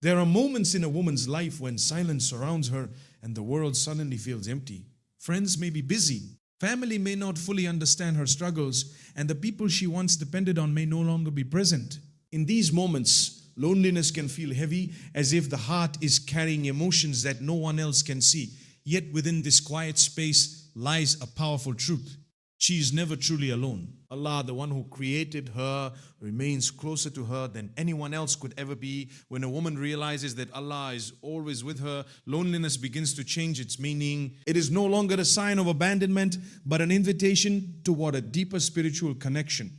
There are moments in a woman's life when silence surrounds her and the world suddenly feels empty. Friends may be busy, family may not fully understand her struggles, and the people she once depended on may no longer be present. In these moments, loneliness can feel heavy, as if the heart is carrying emotions that no one else can see. Yet within this quiet space lies a powerful truth. She is never truly alone. Allah, the one who created her, remains closer to her than anyone else could ever be. When a woman realizes that Allah is always with her, loneliness begins to change its meaning. It is no longer a sign of abandonment, but an invitation toward a deeper spiritual connection.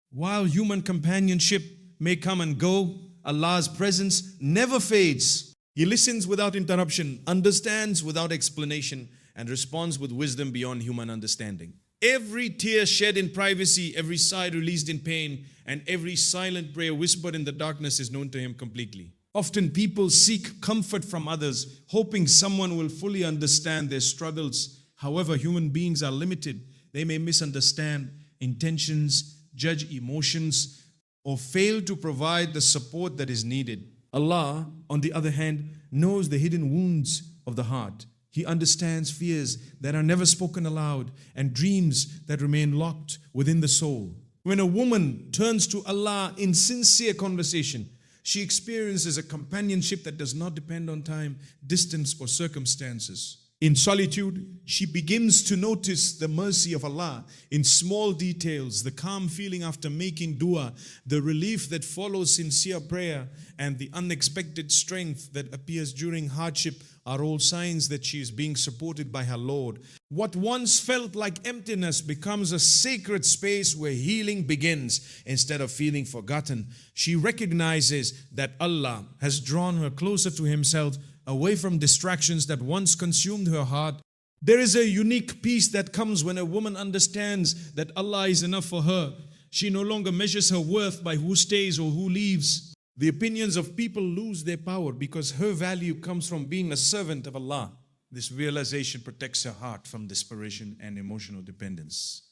While human companionship may come and go, Allah's presence never fades. He listens without interruption, understands without explanation, and responds with wisdom beyond human understanding. Every tear shed in privacy, every sigh released in pain, and every silent prayer whispered in the darkness is known to Him completely. Often people seek comfort from others, hoping someone will fully understand their struggles. However, human beings are limited. They may misunderstand intentions, judge emotions, or fail to provide the support that is needed. Allah, on the other hand, knows the hidden wounds of the heart. He understands fears that are never spoken aloud and dreams that remain locked within the soul. When a woman turns to Allah in sincere conversation, she experiences a companionship that does not depend on time, distance, or circumstances. In solitude, she begins to notice the mercy of Allah in small details, the calm feeling after making dua, the relief that follows sincere prayer, and the unexpected strength that appears during hardship are all signs that she is being supported by her Lord. What once felt like emptiness becomes a sacred space where healing begins instead of feeling forgotten. She recognizes that Allah has drawn her closer to Himself, away from distractions that once consumed her heart. There is a unique peace that comes when a woman understands that Allah is enough for her. She no longer measures her worth by who stays or who leaves. The opinions of people lose their power because her value comes from being a servant of Allah. This realization protects her heart from desperation and emotional dependence.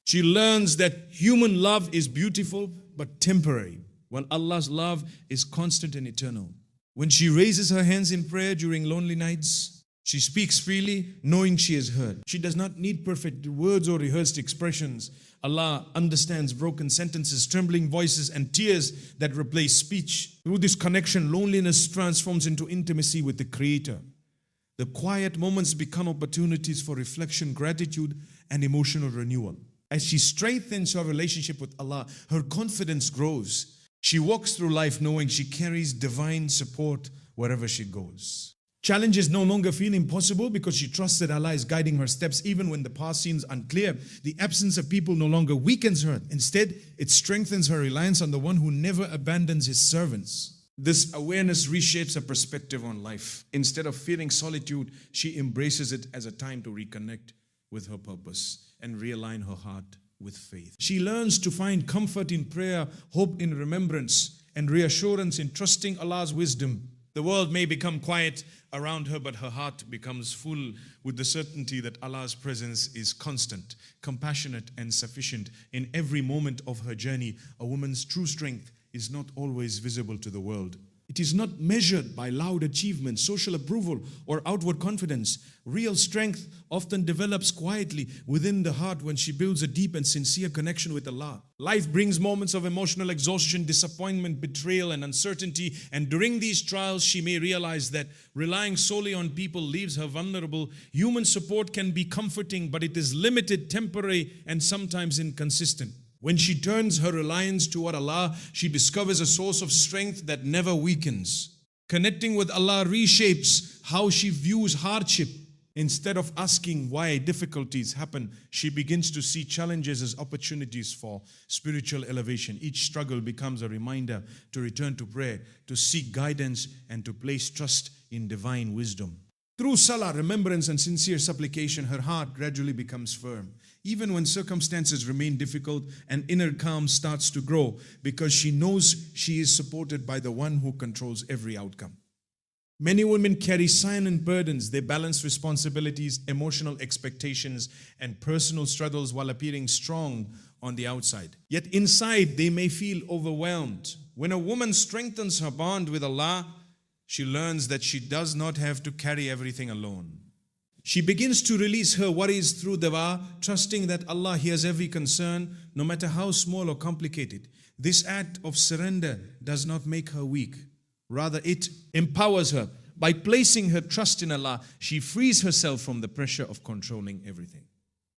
She learns that human love is beautiful but temporary, while Allah's love is constant and eternal. When she raises her hands in prayer during lonely nights, she speaks freely, knowing she is heard. She does not need perfect words or rehearsed expressions. Allah understands broken sentences, trembling voices, and tears that replace speech. Through this connection, loneliness transforms into intimacy with the Creator. The quiet moments become opportunities for reflection, gratitude, and emotional renewal. As she strengthens her relationship with Allah, her confidence grows. She walks through life knowing she carries divine support wherever she goes. Challenges no longer feel impossible because she trusts that Allah is guiding her steps even when the path seems unclear. The absence of people no longer weakens her. Instead, it strengthens her reliance on the one who never abandons His servants. This awareness reshapes her perspective on life. Instead of feeling solitude, she embraces it as a time to reconnect with her purpose and realign her heart with faith. She learns to find comfort in prayer, hope in remembrance, and reassurance in trusting Allah's wisdom. The world may become quiet around her, but her heart becomes full with the certainty that Allah's presence is constant, compassionate, and sufficient in every moment of her journey. A woman's true strength is not always visible to the world. It is not measured by loud achievements, social approval, or outward confidence. Real strength often develops quietly within the heart when she builds a deep and sincere connection with Allah. Life brings moments of emotional exhaustion, disappointment, betrayal, and uncertainty. And during these trials, she may realize that relying solely on people leaves her vulnerable. Human support can be comforting, but it is limited, temporary, and sometimes inconsistent. When she turns her reliance toward Allah, she discovers a source of strength that never weakens. Connecting with Allah reshapes how she views hardship. Instead of asking why difficulties happen, she begins to see challenges as opportunities for spiritual elevation. Each struggle becomes a reminder to return to prayer, to seek guidance, and to place trust in divine wisdom. Through salah, remembrance, and sincere supplication, her heart gradually becomes firm. Even when circumstances remain difficult, an inner calm starts to grow because she knows she is supported by the one who controls every outcome. Many women carry silent burdens. They balance responsibilities, emotional expectations, and personal struggles while appearing strong on the outside. Yet inside, they may feel overwhelmed. When a woman strengthens her bond with Allah, She learns that she does not have to carry everything alone. She begins to release her worries through dua, trusting that Allah hears every concern, no matter how small or complicated. This act of surrender does not make her weak. Rather, it empowers her. By placing her trust in Allah, she frees herself from the pressure of controlling everything.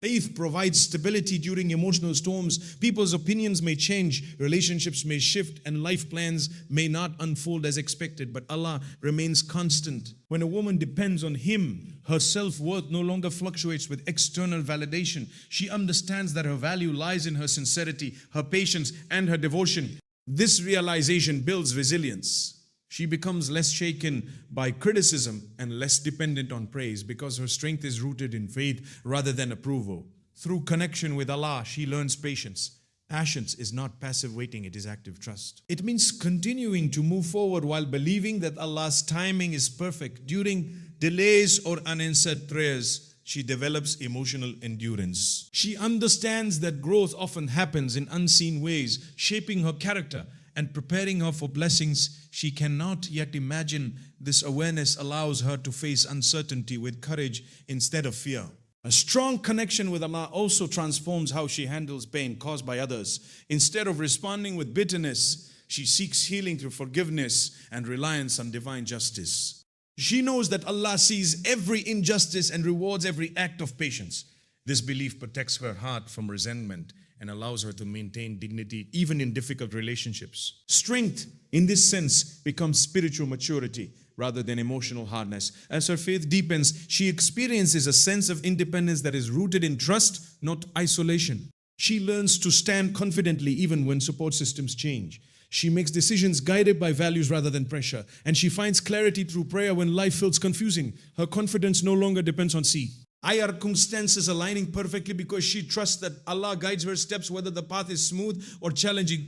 Faith provides stability during emotional storms. People's opinions may change, relationships may shift, and life plans may not unfold as expected, but Allah remains constant. When a woman depends on Him, her self-worth no longer fluctuates with external validation. She understands that her value lies in her sincerity, her patience, and her devotion. This realization builds resilience. She becomes less shaken by criticism and less dependent on praise because her strength is rooted in faith rather than approval. Through connection with Allah, she learns patience. Patience is not passive waiting, it is active trust. It means continuing to move forward while believing that Allah's timing is perfect. During delays or unanswered prayers, she develops emotional endurance. She understands that growth often happens in unseen ways, shaping her character and preparing her for blessings she cannot yet imagine. This awareness allows her to face uncertainty with courage instead of fear. A strong connection with Allah also transforms how she handles pain caused by others. Instead of responding with bitterness, she seeks healing through forgiveness and reliance on divine justice. She knows that Allah sees every injustice and rewards every act of patience. This belief protects her heart from resentment and allows her to maintain dignity even in difficult relationships. Strength, in this sense, becomes spiritual maturity rather than emotional hardness. As her faith deepens, she experiences a sense of independence that is rooted in trust, not isolation. She learns to stand confidently even when support systems change. She makes decisions guided by values rather than pressure, and she finds clarity through prayer when life feels confusing. Her confidence no longer depends on circumstances aligning perfectly because she trusts that Allah guides her steps whether the path is smooth or challenging.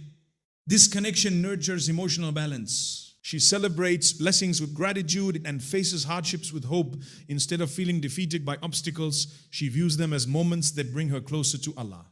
This connection nurtures emotional balance. She celebrates blessings with gratitude and faces hardships with hope. Instead of feeling defeated by obstacles, she views them as moments that bring her closer to Allah.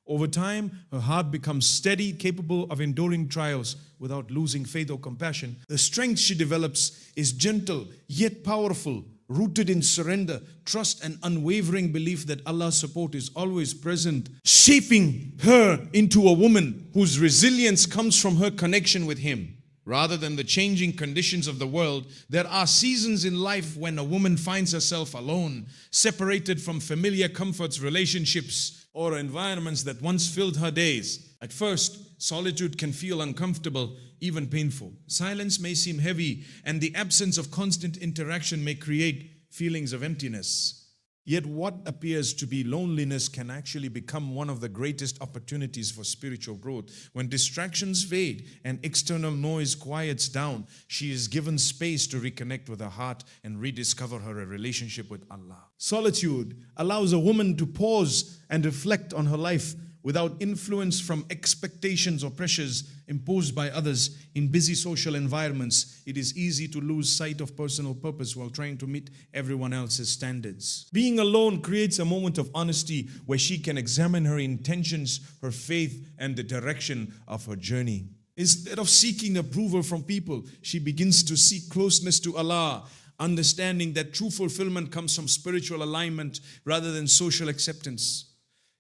Over time, her heart becomes steady, capable of enduring trials without losing faith or compassion. The strength she develops is gentle yet powerful, rooted in surrender, trust, and unwavering belief that Allah's support is always present, shaping her into a woman whose resilience comes from her connection with Him. Rather than the changing conditions of the world, there are seasons in life when a woman finds herself alone, separated from familiar comforts, relationships, or environments that once filled her days. At first, solitude can feel uncomfortable, even painful. Silence may seem heavy, and the absence of constant interaction may create feelings of emptiness. Yet what appears to be loneliness can actually become one of the greatest opportunities for spiritual growth. When distractions fade and external noise quiets down, she is given space to reconnect with her heart and rediscover her relationship with Allah. Solitude allows a woman to pause and reflect on her life without influence from expectations or pressures imposed by others. In busy social environments, it is easy to lose sight of personal purpose while trying to meet everyone else's standards. Being alone creates a moment of honesty where she can examine her intentions, her faith, and the direction of her journey. Instead of seeking approval from people, she begins to seek closeness to Allah, understanding that true fulfillment comes from spiritual alignment rather than social acceptance.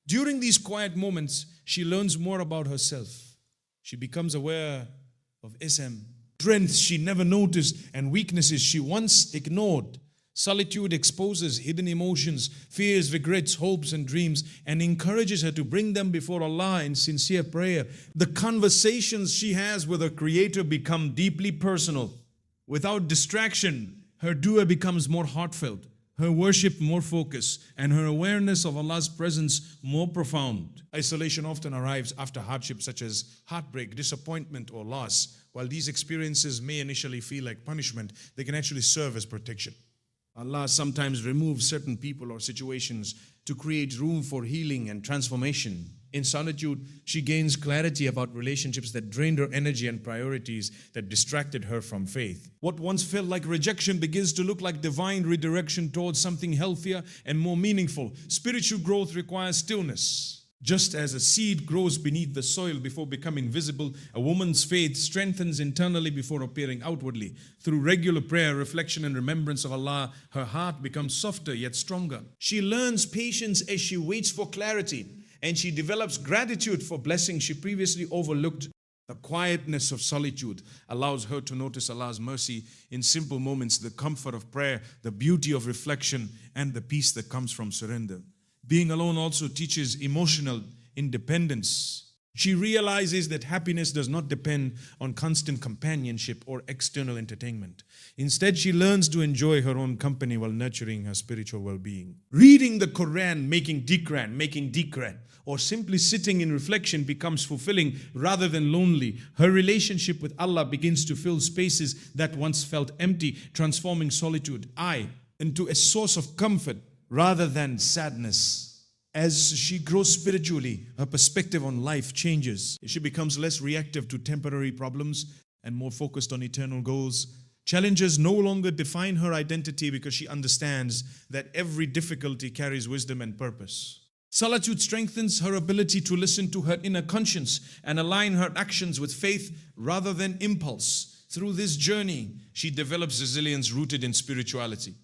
During these quiet moments, she learns more about herself. She becomes aware of strengths she never noticed and weaknesses she once ignored. Solitude exposes hidden emotions, fears, regrets, hopes, and dreams, and encourages her to bring them before Allah in sincere prayer. The conversations she has with her Creator become deeply personal. Without distraction, her dua becomes more heartfelt, her worship more focused, and her awareness of Allah's presence more profound. Isolation often arrives after hardships such as heartbreak, disappointment, or loss. While these experiences may initially feel like punishment, they can actually serve as protection. Allah sometimes removes certain people or situations to create room for healing and transformation. In solitude, she gains clarity about relationships that drained her energy and priorities that distracted her from faith. What once felt like rejection begins to look like divine redirection towards something healthier and more meaningful. Spiritual growth requires stillness. Just as a seed grows beneath the soil before becoming visible, a woman's faith strengthens internally before appearing outwardly. Through regular prayer, reflection, and remembrance of Allah, her heart becomes softer yet stronger. She learns patience as she waits for clarity, and she develops gratitude for blessings she previously overlooked. The quietness of solitude allows her to notice Allah's mercy in simple moments, the comfort of prayer, the beauty of reflection, and the peace that comes from surrender. Being alone also teaches emotional independence. She realizes that happiness does not depend on constant companionship or external entertainment. Instead, she learns to enjoy her own company while nurturing her spiritual well-being. Reading the Quran, making dhikr, or simply sitting in reflection becomes fulfilling rather than lonely. Her relationship with Allah begins to fill spaces that once felt empty, transforming solitude into a source of comfort rather than sadness. As she grows spiritually, her perspective on life changes. She becomes less reactive to temporary problems and more focused on eternal goals. Challenges no longer define her identity because she understands that every difficulty carries wisdom and purpose. Solitude strengthens her ability to listen to her inner conscience and align her actions with faith rather than impulse. Through this journey, she develops resilience rooted in spirituality.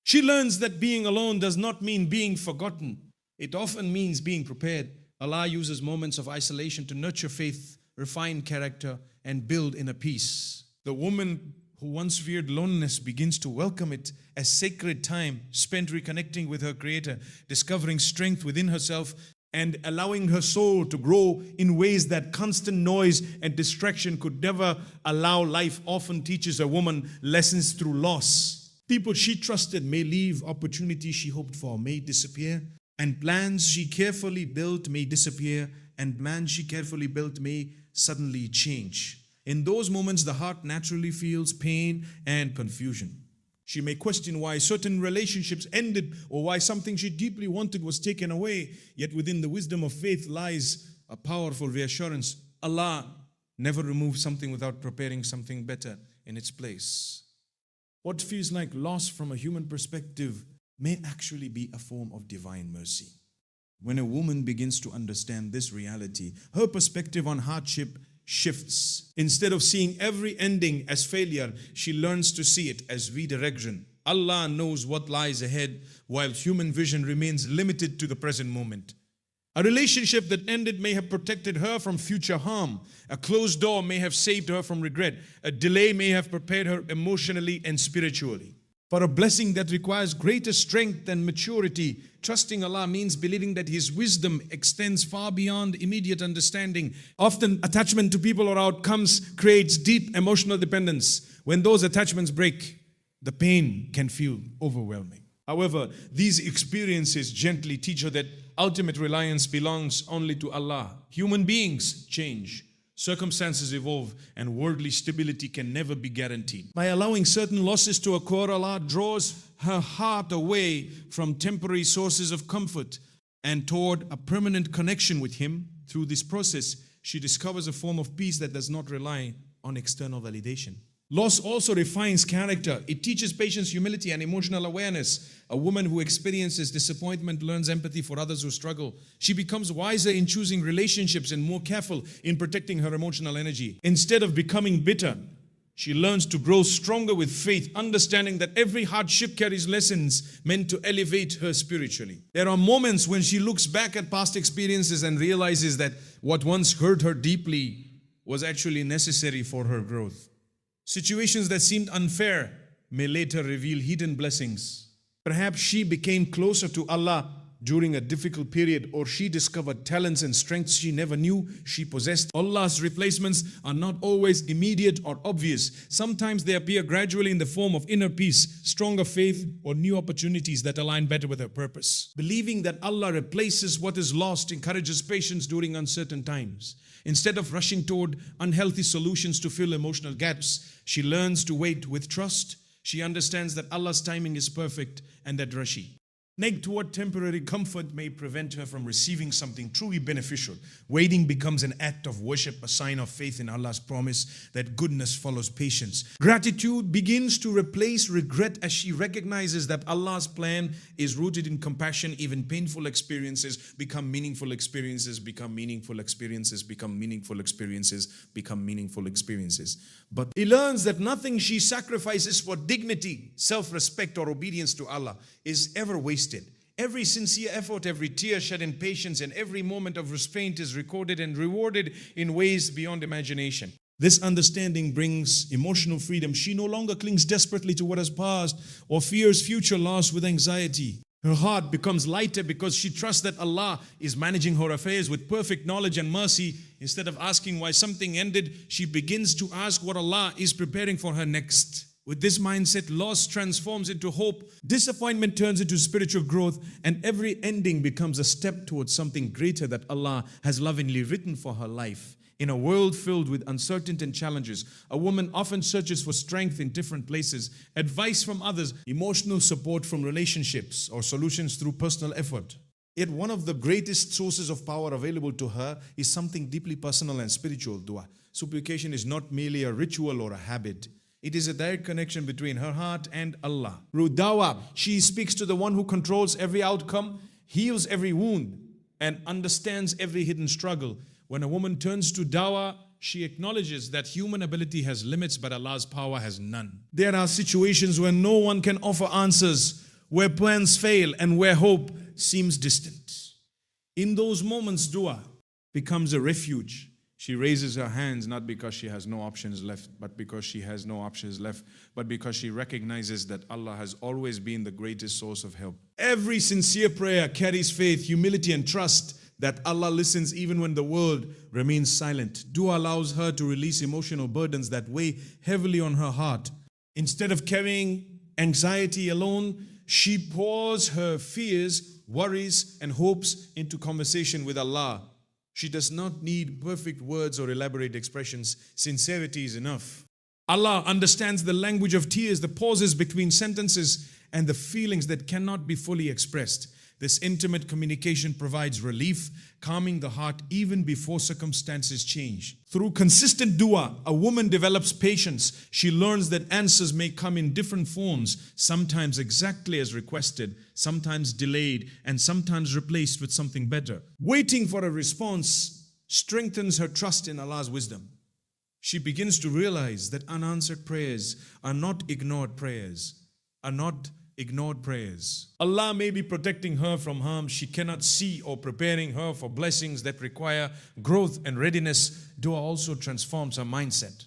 She learns that being alone does not mean being forgotten. It often means being prepared. Allah uses moments of isolation to nurture faith, refine character, and build inner peace. The woman who once feared loneliness begins to welcome it as sacred time spent reconnecting with her Creator, discovering strength within herself, and allowing her soul to grow in ways that constant noise and distraction could never allow. Life often teaches a woman lessons through loss. People she trusted may leave, opportunities she hoped for may disappear, and plans she carefully built may disappear, and plans she carefully built may suddenly change. In those moments, the heart naturally feels pain and confusion. She may question why certain relationships ended or why something she deeply wanted was taken away. Yet within the wisdom of faith lies a powerful reassurance. Allah never removes something without preparing something better in its place. What feels like loss from a human perspective may actually be a form of divine mercy. When a woman begins to understand this reality, her perspective on hardship shifts. Instead of seeing every ending as failure, she learns to see it as redirection. Allah knows what lies ahead, while human vision remains limited to the present moment. A relationship that ended may have protected her from future harm. A closed door may have saved her from regret. A delay may have prepared her emotionally and spiritually. For a blessing that requires greater strength and maturity, trusting Allah means believing that His wisdom extends far beyond immediate understanding. Often, attachment to people or outcomes creates deep emotional dependence. When those attachments break, the pain can feel overwhelming. However, these experiences gently teach her that ultimate reliance belongs only to Allah. Human beings change, circumstances evolve, and worldly stability can never be guaranteed. By allowing certain losses to occur, Allah draws her heart away from temporary sources of comfort and toward a permanent connection with Him. Through this process, she discovers a form of peace that does not rely on external validation. Loss also refines character. It teaches patience, humility, and emotional awareness. A woman who experiences disappointment learns empathy for others who struggle. She becomes wiser in choosing relationships and more careful in protecting her emotional energy. Instead of becoming bitter, she learns to grow stronger with faith, understanding that every hardship carries lessons meant to elevate her spiritually. There are moments when she looks back at past experiences and realizes that what once hurt her deeply was actually necessary for her growth. Situations that seemed unfair may later reveal hidden blessings. Perhaps she became closer to Allah during a difficult period, or she discovered talents and strengths she never knew she possessed. Allah's replacements are not always immediate or obvious. Sometimes they appear gradually in the form of inner peace, stronger faith, or new opportunities that align better with her purpose. Believing that Allah replaces what is lost encourages patience during uncertain times. Instead of rushing toward unhealthy solutions to fill emotional gaps, she learns to wait with trust. She understands that Allah's timing is perfect and that Neg toward temporary comfort may prevent her from receiving something truly beneficial. Waiting becomes an act of worship, a sign of faith in Allah's promise that goodness follows patience. Gratitude begins to replace regret as she recognizes that Allah's plan is rooted in compassion. Even painful experiences become meaningful experiences, become meaningful experiences, become meaningful experiences, become meaningful experiences. But he learns that nothing she sacrifices for dignity, self-respect, or obedience to Allah is ever wasted. Every sincere effort, every tear shed in patience, and every moment of restraint is recorded and rewarded in ways beyond imagination. This understanding brings emotional freedom. She no longer clings desperately to what has passed or fears future loss with anxiety. Her heart becomes lighter because she trusts that Allah is managing her affairs with perfect knowledge and mercy. Instead of asking why something ended, she begins to ask what Allah is preparing for her next. With this mindset, loss transforms into hope, disappointment turns into spiritual growth, and every ending becomes a step towards something greater that Allah has lovingly written for her life. In a world filled with uncertainty and challenges, a woman often searches for strength in different places, advice from others, emotional support from relationships, or solutions through personal effort. Yet one of the greatest sources of power available to her is something deeply personal and spiritual, dua. Supplication is not merely a ritual or a habit. It is a direct connection between her heart and Allah. Through dawah, she speaks to the one who controls every outcome, heals every wound, and understands every hidden struggle. When a woman turns to dawah, she acknowledges that human ability has limits, but Allah's power has none. There are situations where no one can offer answers, where plans fail, and where hope seems distant. In those moments, dua becomes a refuge. She raises her hands not because she has no options left, but because she recognizes that Allah has always been the greatest source of help. Every sincere prayer carries faith, humility, and trust that Allah listens even when the world remains silent. Dua allows her to release emotional burdens that weigh heavily on her heart. Instead of carrying anxiety alone, she pours her fears, worries, and hopes into conversation with Allah. She does not need perfect words or elaborate expressions. Sincerity is enough. Allah understands the language of tears, the pauses between sentences, and the feelings that cannot be fully expressed. This intimate communication provides relief, calming the heart even before circumstances change. Through consistent dua, a woman develops patience. She learns that answers may come in different forms, sometimes exactly as requested, sometimes delayed, and sometimes replaced with something better. Waiting for a response strengthens her trust in Allah's wisdom. She begins to realize that unanswered prayers are not ignored prayers, Allah may be protecting her from harm she cannot see or preparing her for blessings that require growth and readiness. Dua also transforms her mindset.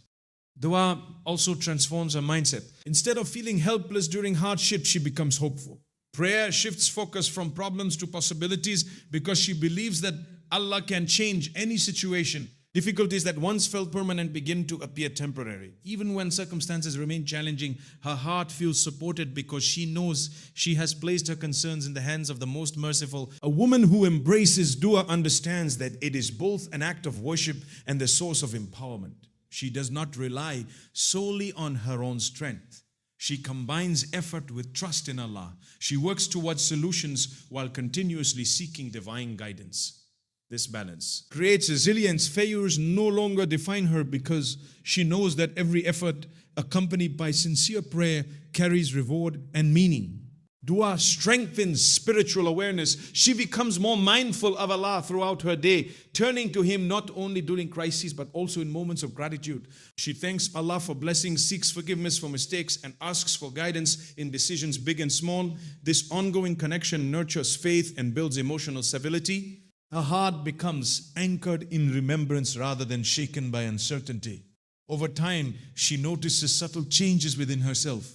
Instead of feeling helpless during hardship, she becomes hopeful. Prayer shifts focus from problems to possibilities because she believes that Allah can change any situation. Difficulties that once felt permanent begin to appear temporary. Even when circumstances remain challenging, her heart feels supported because she knows she has placed her concerns in the hands of the most merciful. A woman who embraces dua understands that it is both an act of worship and the source of empowerment. She does not rely solely on her own strength. She combines effort with trust in Allah. She works towards solutions while continuously seeking divine guidance. This balance creates resilience. Failures no longer define her because she knows that every effort accompanied by sincere prayer carries reward and meaning. Dua strengthens spiritual awareness. She becomes more mindful of Allah throughout her day, turning to Him not only during crises but also in moments of gratitude. She thanks Allah for blessings, seeks forgiveness for mistakes, and asks for guidance in decisions big and small. This ongoing connection nurtures faith and builds emotional stability. Her heart becomes anchored in remembrance rather than shaken by uncertainty. Over time, she notices subtle changes within herself.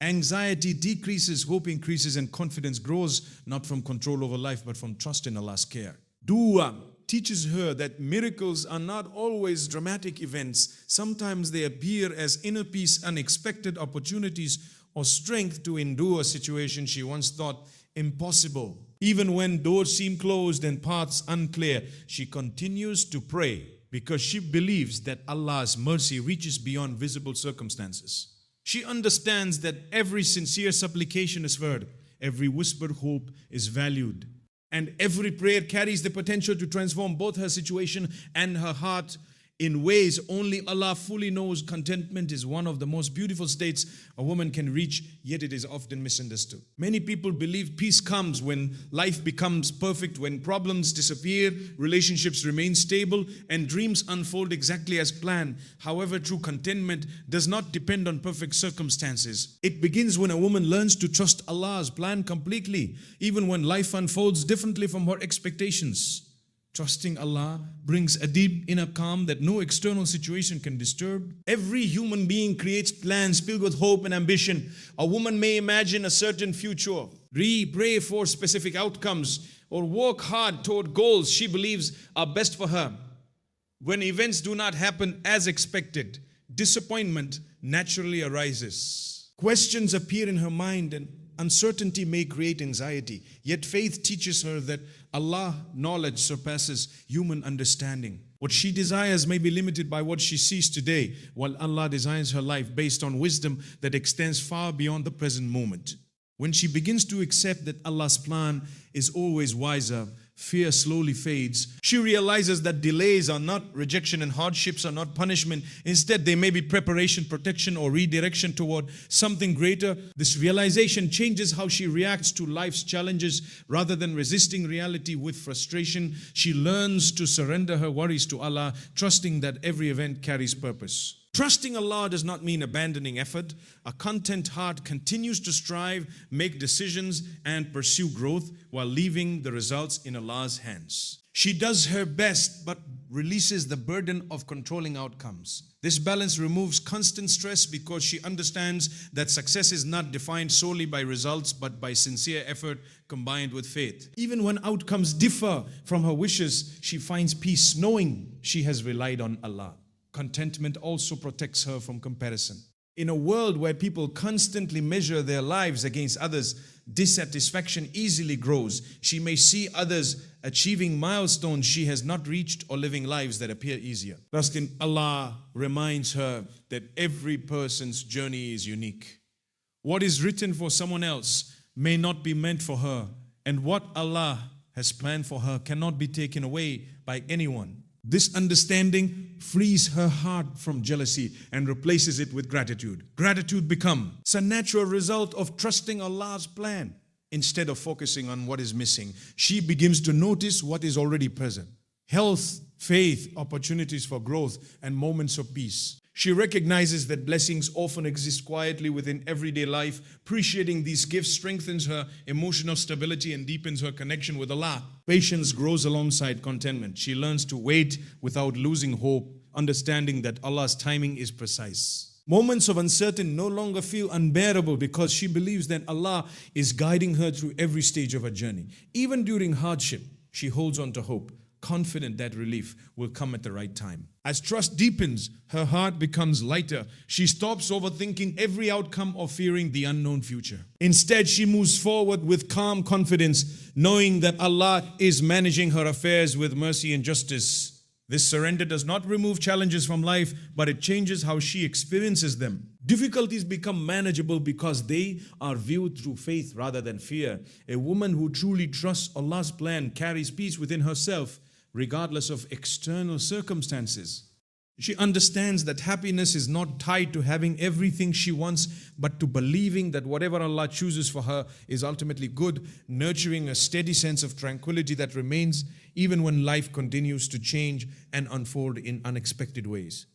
Anxiety decreases, hope increases, and confidence grows, not from control over life, but from trust in Allah's care. Dua teaches her that miracles are not always dramatic events. Sometimes they appear as inner peace, unexpected opportunities, or strength to endure a situation she once thought impossible. Even when doors seem closed and paths unclear, she continues to pray because she believes that Allah's mercy reaches beyond visible circumstances. She understands that every sincere supplication is heard, Every whispered hope is valued. And every prayer carries the potential to transform both her situation and her heart in ways only Allah fully knows. Contentment is one of the most beautiful states a woman can reach, yet it is often misunderstood. Many people believe peace comes when life becomes perfect, when problems disappear, relationships remain stable, and dreams unfold exactly as planned. However, true contentment does not depend on perfect circumstances. It begins when a woman learns to trust Allah's plan completely, even when life unfolds differently from her expectations. Trusting Allah brings a deep inner calm that no external situation can disturb. Every human being creates plans filled with hope and ambition. A woman may imagine a certain future, pray for specific outcomes, or work hard toward goals she believes are best for her. When events do not happen as expected, disappointment naturally arises. Questions appear in her mind and uncertainty may create anxiety. Yet faith teaches her that Allah's knowledge surpasses human understanding. What she desires may be limited by what she sees today, while Allah designs her life based on wisdom that extends far beyond the present moment. When she begins to accept that Allah's plan is always wiser, fear slowly fades. She realizes that delays are not rejection and hardships are not punishment. Instead, they may be preparation, protection, or redirection toward something greater. This realization changes how she reacts to life's challenges. Rather than resisting reality with frustration, she learns to surrender her worries to Allah, trusting that every event carries purpose. Trusting Allah does not mean abandoning effort. A content heart continues to strive, make decisions, and pursue growth while leaving the results in Allah's hands. She does her best but releases the burden of controlling outcomes. This balance removes constant stress because she understands that success is not defined solely by results but by sincere effort combined with faith. Even when outcomes differ from her wishes, she finds peace knowing she has relied on Allah. Contentment also protects her from comparison. In a world where people constantly measure their lives against others, dissatisfaction easily grows. She may see others achieving milestones she has not reached or living lives that appear easier. Trust in Allah reminds her that every person's journey is unique. What is written for someone else may not be meant for her, and what Allah has planned for her cannot be taken away by anyone. This understanding frees her heart from jealousy and replaces it with gratitude. Gratitude becomes a natural result of trusting Allah's plan. Instead of focusing on what is missing, she begins to notice what is already present. Health, faith, opportunities for growth, and moments of peace. She recognizes that blessings often exist quietly within everyday life. Appreciating these gifts strengthens her emotional stability and deepens her connection with Allah. Patience grows alongside contentment. She learns to wait without losing hope, understanding that Allah's timing is precise. Moments of uncertainty no longer feel unbearable because she believes that Allah is guiding her through every stage of her journey. Even during hardship, she holds on to hope, confident that relief will come at the right time. As trust deepens, her heart becomes lighter. She stops overthinking every outcome or fearing the unknown future. Instead, she moves forward with calm confidence, knowing that Allah is managing her affairs with mercy and justice. This surrender does not remove challenges from life, but it changes how she experiences them. Difficulties become manageable because they are viewed through faith rather than fear. A woman who truly trusts Allah's plan carries peace within herself, regardless of external circumstances. She understands that happiness is not tied to having everything she wants, but to believing that whatever Allah chooses for her is ultimately good, nurturing a steady sense of tranquility that remains even when life continues to change and unfold in unexpected ways.